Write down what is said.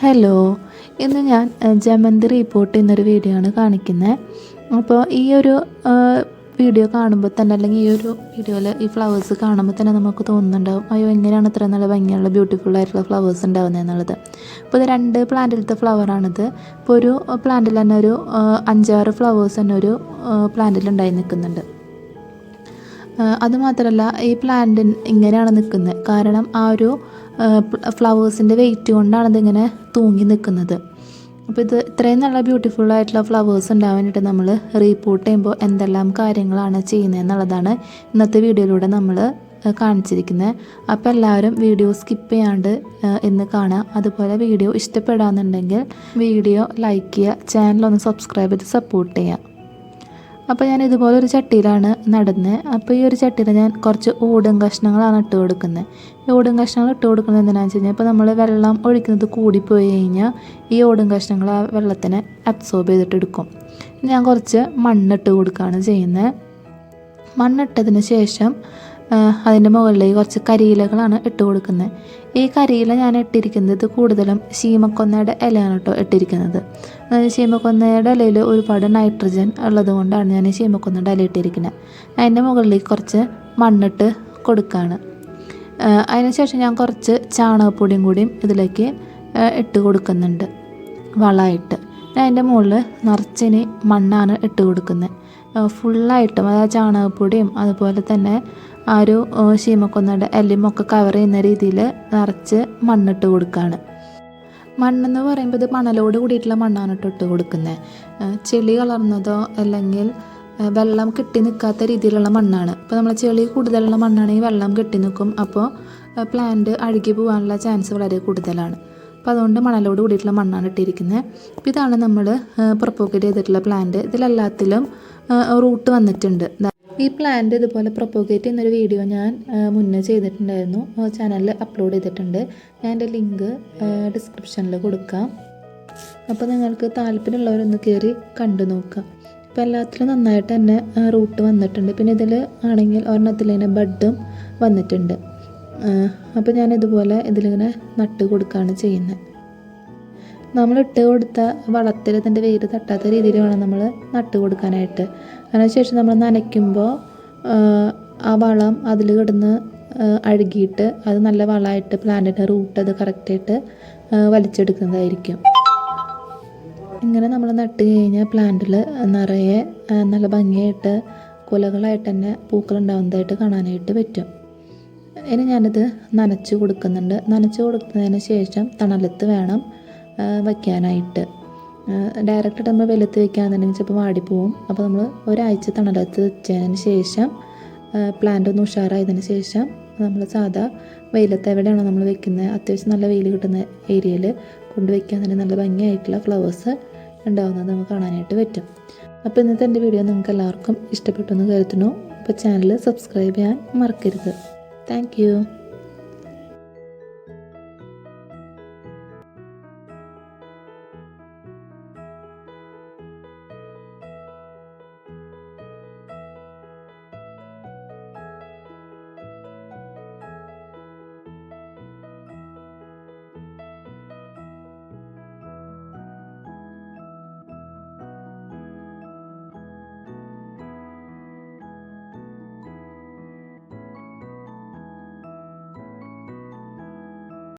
Hello, ഇന്ന് ഞാൻ ജമന്തി റിപ്പോർട്ട് ചെയ്യുന്നൊരു വീഡിയോ ആണ് കാണിക്കുന്നത്. അപ്പോൾ ഈ ഒരു വീഡിയോ കാണുമ്പോൾ തന്നെ, അല്ലെങ്കിൽ ഈ ഒരു വീഡിയോയിൽ ഈ ഫ്ലവേഴ്സ് കാണുമ്പോൾ തന്നെ നമുക്ക് തോന്നുന്നുണ്ടാവും, അയ്യോ എങ്ങനെയാണ് ഇത്ര നല്ല ഭംഗിയുള്ള ബ്യൂട്ടിഫുള്ളായിട്ടുള്ള ഫ്ലവേഴ്സ് ഉണ്ടാകുന്നത് എന്നുള്ളത്. അപ്പോൾ ഇത് 2 പ്ലാന്റിലത്തെ ഫ്ലവറാണിത്. ഇപ്പോൾ ഒരു പ്ലാന്റിൽ തന്നെ ഒരു 5-6 ഫ്ലവേഴ്സ് തന്നെ ഒരു പ്ലാന്റിൽ ഉണ്ടായി നിൽക്കുന്നുണ്ട്. അതുമാത്രമല്ല, ഈ പ്ലാന്റ് ഇങ്ങനെയാണ് നിൽക്കുന്നത് കാരണം ആ ഒരു ഫ്ലവേഴ്സിൻ്റെ വെയിറ്റ് കൊണ്ടാണ് ഇതിങ്ങനെ തൂങ്ങി നിൽക്കുന്നത്. അപ്പോൾ ഇത് ഇത്രയും നല്ല ബ്യൂട്ടിഫുള്ളായിട്ടുള്ള ഫ്ലവേഴ്സ് ഉണ്ടാകാൻ വേണ്ടിയിട്ട് നമ്മൾ റീപോർട്ട് ചെയ്യുമ്പോൾ എന്തെല്ലാം കാര്യങ്ങളാണ് ചെയ്യുന്നത് എന്നുള്ളതാണ് ഇന്നത്തെ വീഡിയോയിലൂടെ നമ്മൾ കാണിച്ചിരിക്കുന്നത്. അപ്പോൾ എല്ലാവരും വീഡിയോ സ്കിപ്പ് ചെയ്യാണ്ട് ഇന്ന് കാണുക. അതുപോലെ വീഡിയോ ഇഷ്ടപ്പെടാമെന്നുണ്ടെങ്കിൽ വീഡിയോ ലൈക്ക് ചെയ്യുക, ചാനലൊന്ന് സബ്സ്ക്രൈബ് ചെയ്ത് സപ്പോർട്ട് ചെയ്യുക. അപ്പോൾ ഞാൻ ഇതുപോലെ ഒരു ചട്ടിയിലാണ് നടുന്നത്. അപ്പോൾ ഈ ഒരു ചട്ടിയിൽ ഞാൻ കുറച്ച് ഓടും കഷ്ണങ്ങളാണ് ഇട്ട് കൊടുക്കുന്നത്. ഈ ഓടും കഷ്ണങ്ങൾ ഇട്ട് കൊടുക്കുന്നത് എന്തിനാണെന്ന് വെച്ച് കഴിഞ്ഞാൽ, ഇപ്പോൾ നമ്മൾ വെള്ളം ഒഴിക്കുന്നത് കൂടിപ്പോയി കഴിഞ്ഞാൽ ഈ ഓടും കഷ്ണങ്ങൾ ആ വെള്ളത്തിനെ അബ്സോർബ് ചെയ്തിട്ടെടുക്കും. ഞാൻ കുറച്ച് മണ്ണിട്ട് കൊടുക്കുകയാണ് ചെയ്യുന്നത്. മണ്ണിട്ടതിന് ശേഷം അതിൻ്റെ മുകളിലേക്ക് കുറച്ച് കരിയിലകളാണ് ഇട്ട് കൊടുക്കുന്നത്. ഈ കരിയില ഞാൻ ഇട്ടിരിക്കുന്നത് കൂടുതലും ശീമക്കൊന്നയുടെ ഇലയാണ് കേട്ടോ ഇട്ടിരിക്കുന്നത്. ശീമക്കൊന്നയുടെ ഇലയിൽ ഒരുപാട് നൈട്രജൻ ഉള്ളത് കൊണ്ടാണ് ഞാൻ ശീമക്കൊന്നയുടെ ഇല ഇട്ടിരിക്കുന്നത്. അതിൻ്റെ മുകളിലേക്ക് കുറച്ച് മണ്ണിട്ട് കൊടുക്കുകയാണ്. അതിനുശേഷം ഞാൻ കുറച്ച് ചാണകപ്പൊടിയും കൂടിയും ഇതിലേക്ക് ഇട്ട് കൊടുക്കുന്നുണ്ട് വളമായിട്ട്. അതിൻ്റെ മുകളിൽ നിറച്ചിന് മണ്ണാണ് ഇട്ട് കൊടുക്കുന്നത്. ഫുള്ളായിട്ടും, അതായത് ചാണകപ്പൊടിയും അതുപോലെ തന്നെ ആ ഒരു ശീമക്കൊന്നയുടെ എല്ലുമൊക്കെ കവർ ചെയ്യുന്ന രീതിയിൽ നിറച്ച് മണ്ണിട്ട് കൊടുക്കുകയാണ്. മണ്ണെന്ന് പറയുമ്പോൾ ഇത് മണലോട് കൂടിയിട്ടുള്ള മണ്ണാണ് ഇട്ട് കൊടുക്കുന്നത്. ചെളി കളർന്നതോ അല്ലെങ്കിൽ വെള്ളം കെട്ടി നിൽക്കാത്ത രീതിയിലുള്ള മണ്ണാണ്. ഇപ്പോൾ നമ്മൾ ചെളി കൂടുതലുള്ള മണ്ണാണെങ്കിൽ വെള്ളം കെട്ടി നിൽക്കും, അപ്പോൾ പ്ലാന്റ് അഴുകി പോകാനുള്ള ചാൻസ് വളരെ കൂടുതലാണ്. അപ്പോൾ അതുകൊണ്ട് മണലോട് കൂടിയിട്ടുള്ള മണ്ണാണ് ഇട്ടിരിക്കുന്നത്. അപ്പോൾ ഇതാണ് നമ്മൾ പ്രൊപ്പോഗേറ്റ് ചെയ്തിട്ടുള്ള പ്ലാന്റ്. ഇതിലെല്ലാത്തിലും റൂട്ട് വന്നിട്ടുണ്ട്. ഈ പ്ലാന്റ് ഇതുപോലെ പ്രൊപ്പോഗേറ്റ് ചെയ്യുന്നൊരു വീഡിയോ ഞാൻ മുന്നേ ചെയ്തിട്ടുണ്ടായിരുന്നു, ചാനലിൽ അപ്ലോഡ് ചെയ്തിട്ടുണ്ട്. ഞാൻ എൻ്റെ ലിങ്ക് ഡിസ്ക്രിപ്ഷനിൽ കൊടുക്കാം. അപ്പോൾ നിങ്ങൾക്ക് താല്പര്യമുള്ളവരൊന്ന് കയറി കണ്ടു നോക്കാം. അപ്പോൾ എല്ലാത്തിലും നന്നായിട്ട് തന്നെ റൂട്ട് വന്നിട്ടുണ്ട്. പിന്നെ ഇതിൽ ആണെങ്കിൽ ഒരെണ്ണത്തിൽ തന്നെ ബഡും വന്നിട്ടുണ്ട്. അപ്പോൾ ഞാൻ ഇതുപോലെ ഇതിലിങ്ങനെ നട്ട് കൊടുക്കുകയാണ് ചെയ്യുന്നത്. നമ്മളിട്ട് കൊടുത്ത വളത്തിൽ ഇതിൻ്റെ വേര് തട്ടാത്ത രീതിയിൽ വേണം നമ്മൾ നട്ട് കൊടുക്കാനായിട്ട്. അതിനുശേഷം നമ്മൾ നനയ്ക്കുമ്പോൾ ആ വളം അതിൽ കിടന്ന് അഴുകിയിട്ട് അത് നല്ല വളമായിട്ട് പ്ലാന്റിൻ്റെ റൂട്ട് അത് കറക്റ്റായിട്ട് വലിച്ചെടുക്കുന്നതായിരിക്കും. ഇങ്ങനെ നമ്മൾ നട്ട് കഴിഞ്ഞാൽ പ്ലാന്റിൽ നിറയെ നല്ല ഭംഗിയായിട്ട് കുലകളായിട്ട് തന്നെ പൂക്കളുണ്ടാവുന്നതായിട്ട് കാണാനായിട്ട് പറ്റും. ഇനി ഞാനിത് നനച്ച് കൊടുക്കുന്നുണ്ട്. നനച്ച് കൊടുത്തതിന് ശേഷം തണലത്ത് വേണം വയ്ക്കാനായിട്ട്. ഡയറക്റ്റായിട്ട് നമ്മൾ വെയിലത്ത് വയ്ക്കുകയാണെന്നുണ്ടെങ്കിൽ ചിലപ്പോൾ വാടിപ്പോവും. അപ്പോൾ നമ്മൾ ഒരാഴ്ച തണലത്ത് വെച്ചതിന് ശേഷം പ്ലാന്റ് ഒന്ന് ഉഷാറായതിന് ശേഷം നമ്മൾ സാധാ വെയിലത്ത് എവിടെയാണോ നമ്മൾ വെക്കുന്നത്, അത്യാവശ്യം നല്ല വെയിൽ കിട്ടുന്ന ഏരിയയിൽ കൊണ്ടുവയ്ക്കുകയാണെന്നുണ്ടെങ്കിൽ നല്ല ഭംഗിയായിട്ടുള്ള ഫ്ലവേഴ്സ് ഉണ്ടാകുന്നത് നമുക്ക് കാണാനായിട്ട് പറ്റും. അപ്പോൾ ഇന്നത്തെ എൻ്റെ വീഡിയോ നിങ്ങൾക്ക് എല്ലാവർക്കും ഇഷ്ടപ്പെട്ടു എന്ന് കരുതുന്നു. അപ്പോൾ ചാനൽ സബ്സ്ക്രൈബ് ചെയ്യാൻ മറക്കരുത്. Thank you.